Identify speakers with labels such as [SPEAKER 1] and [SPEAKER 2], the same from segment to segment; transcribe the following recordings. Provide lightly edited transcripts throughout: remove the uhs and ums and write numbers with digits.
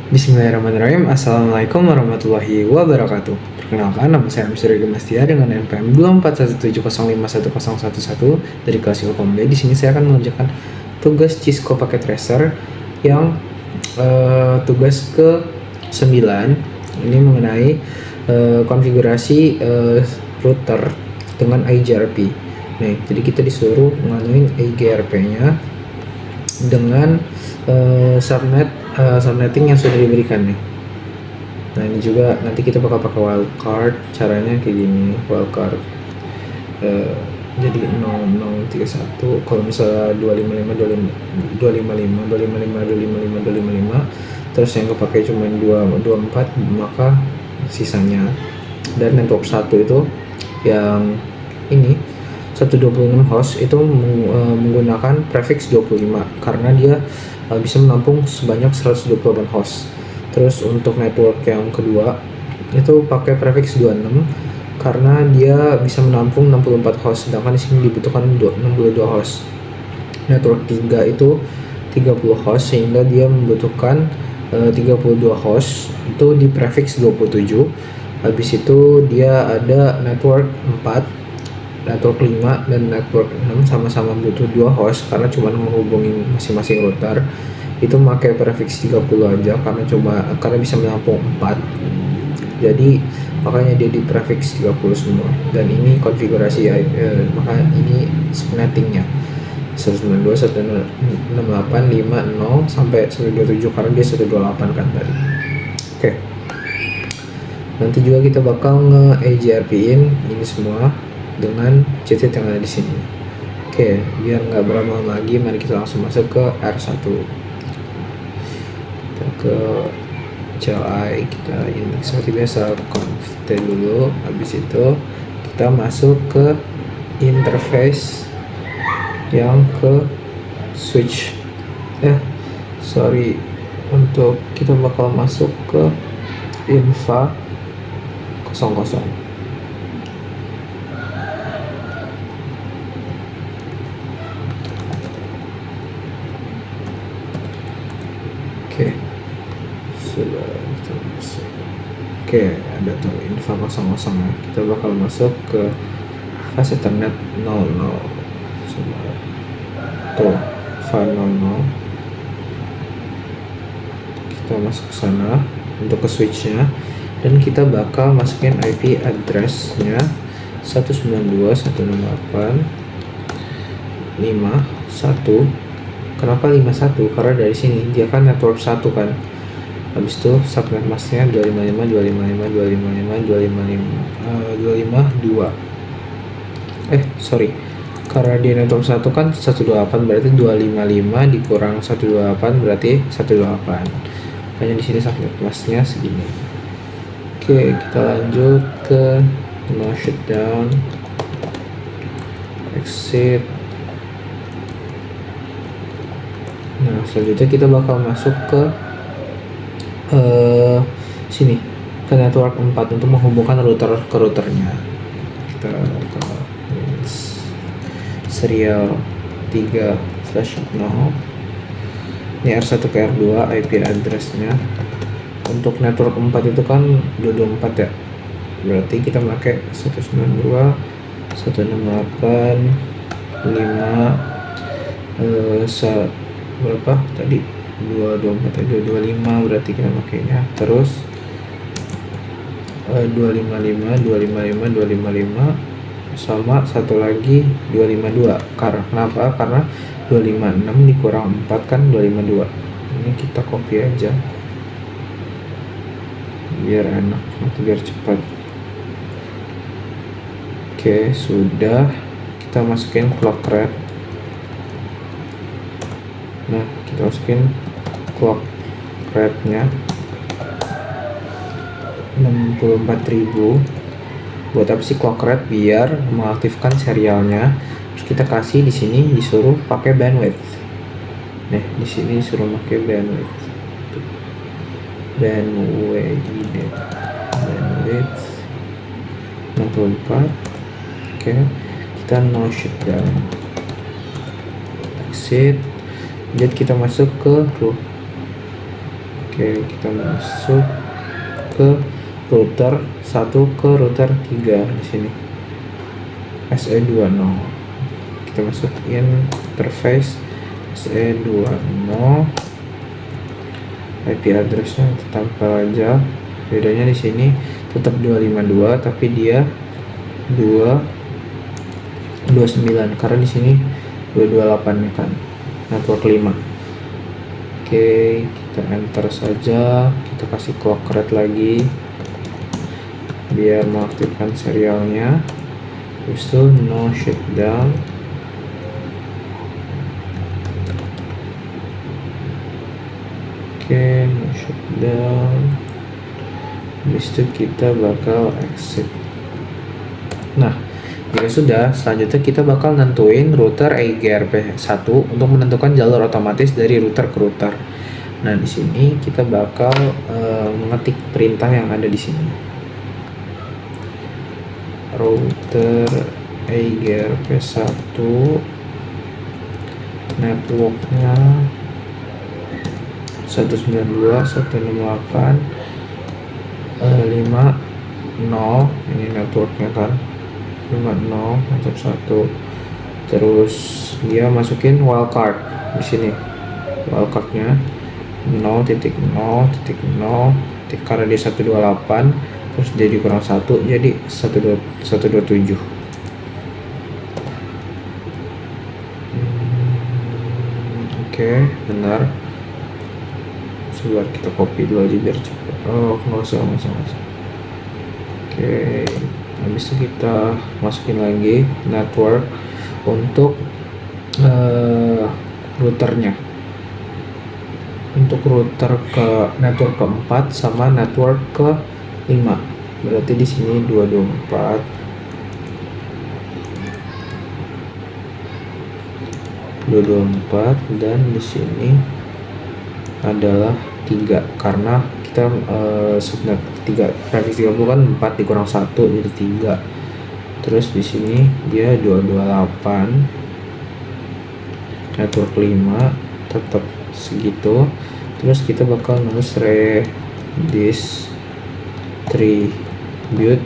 [SPEAKER 1] Bismillahirrahmanirrahim. Assalamualaikum warahmatullahi wabarakatuh. Perkenalkan, nama saya Amsir Gemastia dengan NPM 241705111 dari kelas Ilkom B. Di sini saya akan mengerjakan tugas Cisco Packet Tracer yang tugas ke-9. Ini mengenai konfigurasi router dengan IGRP. Nah, jadi kita disuruh nganuin IGRP-nya dengan subnetting yang sudah diberikan nih. Nah, ini juga nanti kita bakal pakai wildcard. Caranya kayak gini, wildcard jadi 0031. Kalau misalnya 255 terus yang kepake cuma 224, maka sisanya. Dan network 1 itu yang ini 126 host itu menggunakan prefix 25 karena dia bisa menampung sebanyak 128 host. Terus untuk network yang kedua itu pakai prefix 26 karena dia bisa menampung 64 host, sedangkan di sini dibutuhkan 62 host. Network 3 itu 30 host sehingga dia membutuhkan 32 host, itu di prefix 27. Habis itu dia ada network 4, network 5 dan network 6 sama-sama butuh 2 host karena cuma menghubungi masing-masing router. Itu pakai prefix 30 aja karena bisa menampung 4. Jadi makanya dia di prefix 30 semua. Dan ini konfigurasi maka ini subnettingnya 192.168.5.0 sampai 127 karena dia 128 kan tadi. Oke. Nanti juga kita bakal nge-IGRP-in ini semua dengan cheat yang ada di sini. Oke, biar nggak berlama-lama lagi, mari kita langsung masuk ke R1. Kita ke CLI, kita ini seperti biasa conft dulu. Habis itu kita masuk ke interface yang ke switch. Untuk kita bakal masuk ke infa 00. Oke, sudah kita masuk. Oke, ada tuh info 00 ya. Kita bakal masuk ke fase ethernet 00. Tuh, file 00. Kita masuk ke sana untuk ke switchnya, dan kita bakal masukin IP address-nya 192.168.5.1. Kenapa 51? Karena dari sini dia kan network 1 kan. Habis itu subnet masknya 255.255.255.255.2. Karena dia network 1 kan 128, berarti 255 dikurang 128 berarti 128. Makanya di sini subnet masknya segini. Oke, kita lanjut ke no shutdown, exit. Nah, selanjutnya kita bakal masuk ke sini, ke network 4 untuk menghubungkan router ke routernya. Kita ke serial 3/0. Ini R1 ke R2 IP address-nya. Untuk network 4 itu kan 224 ya. Berarti kita pakai 192.168.5 berapa tadi, 224 aja, 25 berarti kita pakainya. Terus 255 sama satu lagi 252. Kenapa? Karena 256 dikurang 4 kan 252. Ini kita copy aja biar enak, nanti biar cepat. Oke, sudah. Kita masukin clock rate. Nah, kita masukin clock rate-nya 64.000. Buat apa sih clock rate? Biar mengaktifkan serialnya. Terus kita kasih di sini disuruh pakai bandwidth. Nah, di sini disuruh pakai bandwidth 64. Oke, kita no shutdown, exit. Jadi kita masuk ke root. Oke, kita masuk ke router 1 ke router 3 di sini. SE20. Kita masuk interface SE20. IP addressnya tempel aja. Bedanya di sini tetap 252 tapi dia 229 karena di sini 228 nih kan. Network 5. Oke, kita enter saja. Kita kasih clock rate lagi biar mengaktifkan serialnya. Habis itu no shutdown. Oke, no shutdown. Habis itu kita bakal exit. Nah, jika sudah, selanjutnya kita bakal nentuin router EIGRP1 untuk menentukan jalur otomatis dari router ke router. Nah, di sini kita bakal mengetik perintah yang ada di sini. Router EIGRP1 networknya 192.168.50 ini networknya kan 50 macam 1. Terus dia masukin wildcard di sini, wildcardnya 0.0.0 karena dia 128 terus dia dikurang 1 jadi 127. Oke, benar. Sebentar kita copy dulu aja biar cepet. Oh, nggak usah. Oke, habis itu kita masukin lagi network untuk routernya. Untuk router ke network keempat sama network ke 5. Berarti di sini 224 dan di sini adalah 3 karena kita subnet 3 prefix 30 kan 4 dikurang 1 jadi 3. Terus di sini dia 228 network 5 tetap segitu. Terus kita bakal nulis redis tribute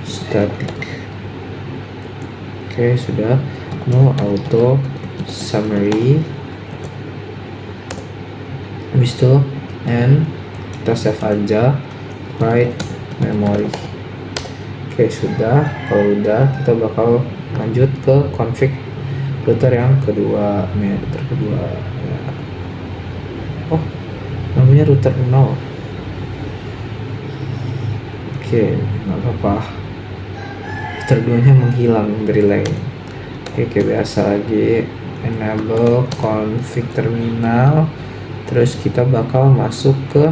[SPEAKER 1] static. Oke, sudah. No auto summary. Habis itu and kita save aja write memory. Oke, sudah. Kalau udah, kita bakal lanjut ke config router yang kedua. Ini router kedua ya. Oh, namanya router 0. Oke, nggak apa-apa. Router 2 nya menghilang dari line. Oke, kayak biasa lagi enable config terminal. Terus kita bakal masuk ke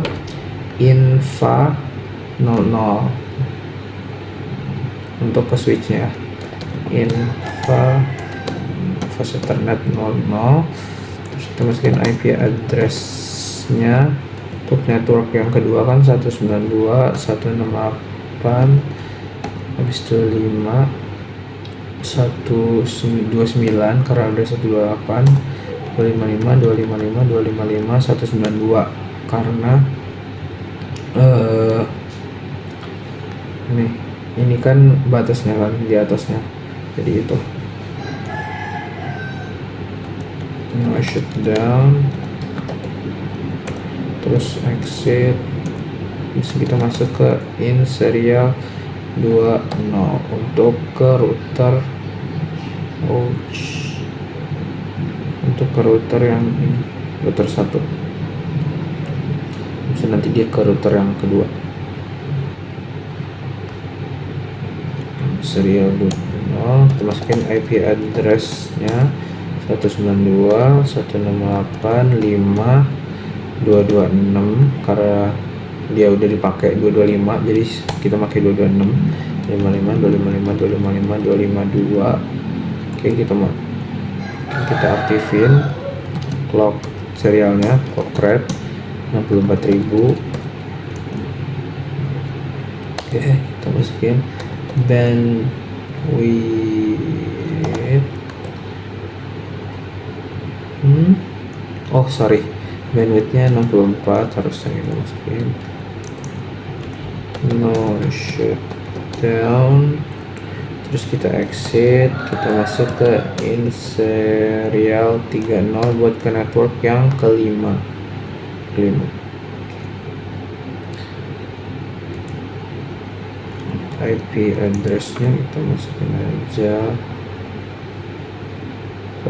[SPEAKER 1] infa 00 untuk ke switchnya. Infa fast ethernet 00. Terus kita masukin IP address-nya untuk network yang kedua kan 192.168 habis itu 5 129 karena ada 128 255 192 karena ini kan batasnya kan di atasnya, jadi itu no shutdown. Terus exit. Bisa kita masuk ke in serial 20 untuk ke router untuk ke router yang ini, router 1. Bisa nanti dia ke router yang kedua. Serial 20 kita masukin IP address-nya 192.168.5.226 karena dia udah dipakai 225 jadi kita pakai 226 255 255 252. Oke, kita aktifin clock serialnya, clock rate 64.000. Oke, kita masukin bandwidth oh sorry, bandwidthnya 64, harusnya kita masukin no shutdown, terus kita exit, kita masuk ke in serial 30 buat ke network yang kelima. IP addressnya kita masukin aja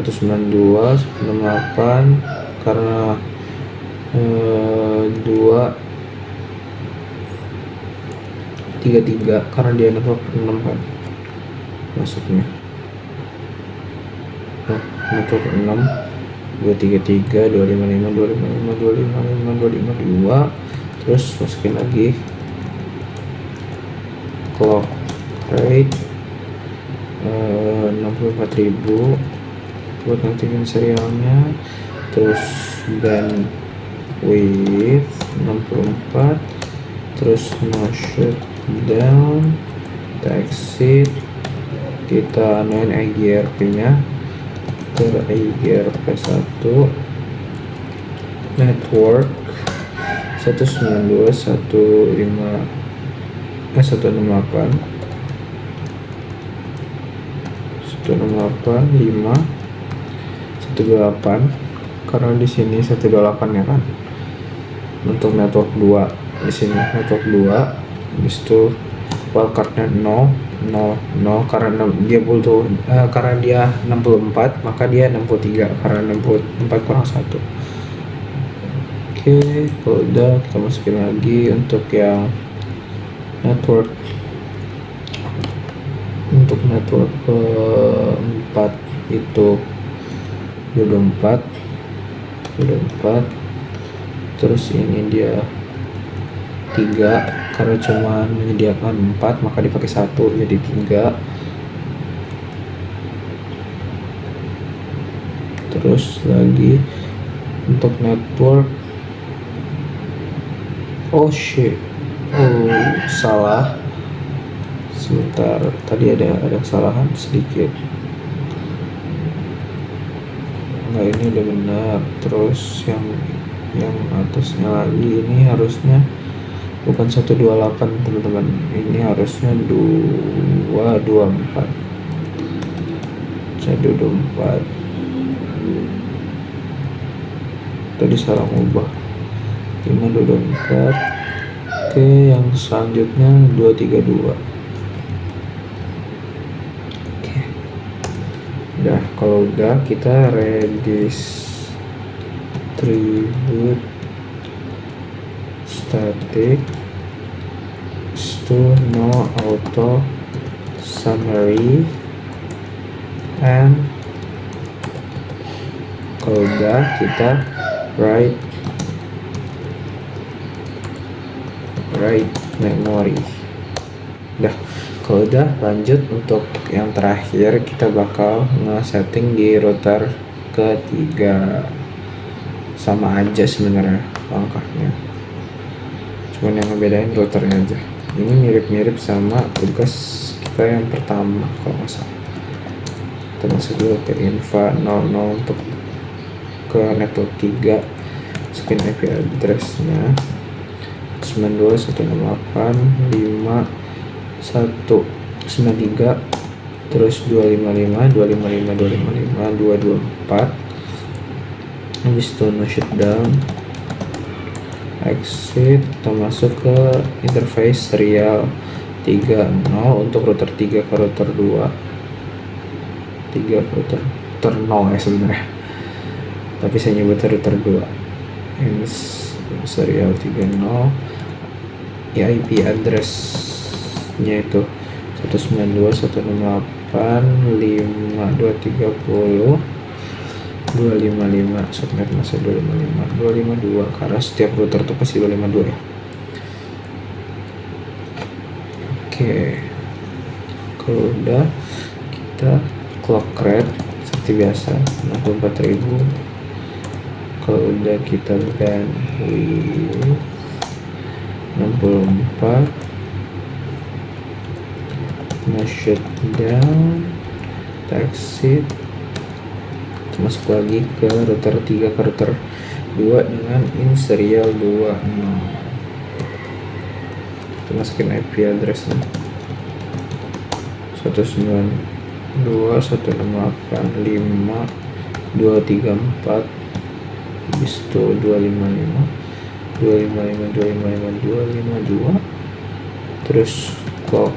[SPEAKER 1] 192.168 karena 233 karena dia network 6 kan masuknya. Network 6 233 255 255 255 252, terus masukin lagi clock rate 64.000 buat ngaktifin serialnya, terus bandwidth 64, terus no shutdown, kita exit, kita anuin IGRP nya ke IGRP 1 network 168 karena di sini 128 ya kan untuk network 2, di sini network 2, habis itu wildcardnya 0 karena dia butuh karena dia 64 maka dia 63 karena 64 kurang 1. Oke, kalau udah kita masukin lagi untuk yang network 4 itu 24, terus ini dia 3 karena cuma menyediakan 4 maka dipakai 1 jadi 3, terus lagi untuk network salah sebentar, tadi ada kesalahan sedikit. Nah ini udah benar, terus yang atasnya lagi ini harusnya bukan 128 teman-teman, ini harusnya 224 tadi salah ngubah 524. Oke, yang selanjutnya 232. Oke, udah, kalau udah kita redistribute static to no auto summary, and kalau udah kita write memory. Udah, kalau udah lanjut untuk yang terakhir kita bakal nge-setting di router ketiga, sama aja sebenarnya langkahnya, cuman yang ngebedain routernya aja. Ini mirip-mirip sama tugas kita yang pertama kalau nggak salah. Kita masuk dulu ke infa 00 untuk ke network 3, masukin IP addressnya 92.168.5.193, terus 255.254, habis itu no shutdown, exit, kita masuk ke interface serial 30 untuk router 3 ke router 2, 3 ke router 0 ya sebenarnya, tapi saya nyebut router 2. Ini serial 30 ya, IP addressnya itu 192.168.5.230 255, subnet masih 252 karena setiap router tuh pasti 252 ya. Oke, kalau udah kita clock rate seperti biasa 64.000. Kalau udah kita bandwidth 64, no shutdown, exit, masuk lagi ke router 3 ke router 2 dengan in serial 20. Kita masukin IP addressnya 192.168.5.234 habis itu 255 terus kok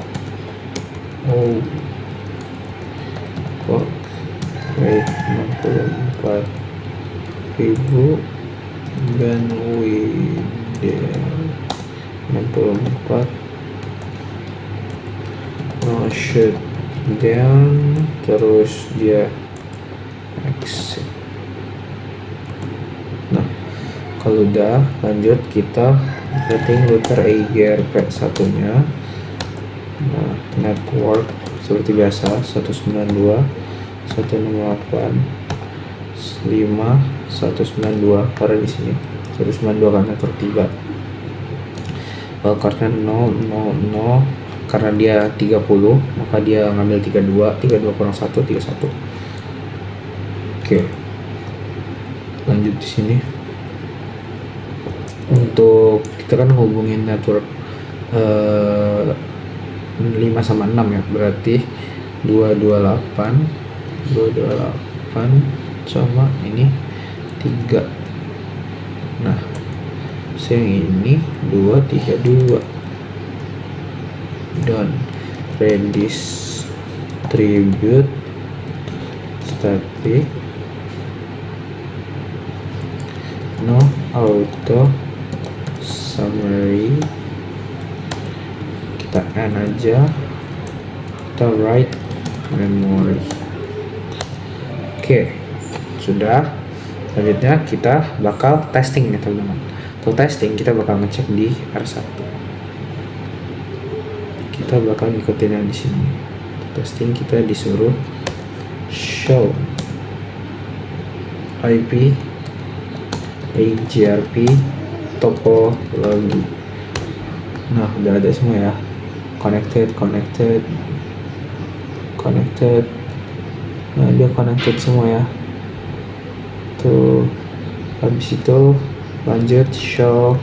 [SPEAKER 1] rate 64.000 bandwidth 64 shut down, terus dia exit. Nah, kalau udah lanjut kita setting router EIGRP satunya. Nah, network seperti biasa 192.168.5.192 karena di sini 192 kan network 3. Karena 000 karena dia 30 maka dia ngambil 32 kurang 1 31. Oke. Lanjut di sini. Untuk kita kan hubungin network 5 sama 6 ya, berarti 228 sama ini 3. Nah, yang ini 232 dan redistribute static no auto summary, kita end aja, kita write memory. Oke, sudah. Selanjutnya kita bakal testing nih teman-teman. Untuk testing kita bakal ngecek di R1. Kita bakal ngikutin yang di sini. Untuk testing kita disuruh show IP EIGRP topologi. Nah, udah ada semua ya. Connected. Nah, dia connected semua ya. Tuh, habis itu lanjut show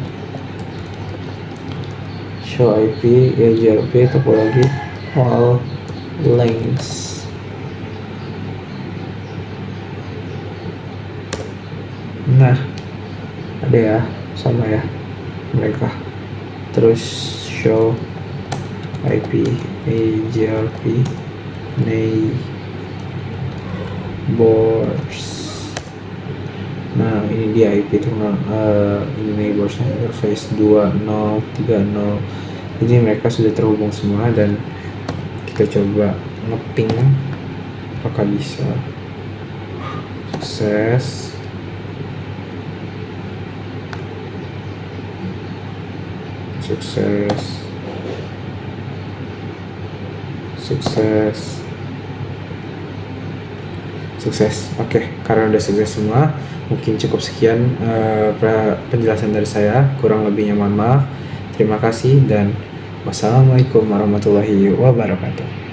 [SPEAKER 1] IP EIGRP topologi all links. Nah, ada ya, sama ya mereka. Terus show IP EIGRP neighbors. Nah, ini dia IP itu ini neighbors interface 2030. Jadi mereka sudah terhubung semua dan kita coba ngeping apakah bisa. Sukses. Oke, karena udah sukses semua, mungkin cukup sekian penjelasan dari saya. Kurang lebihnya mohon maaf. Terima kasih dan wassalamualaikum warahmatullahi wabarakatuh.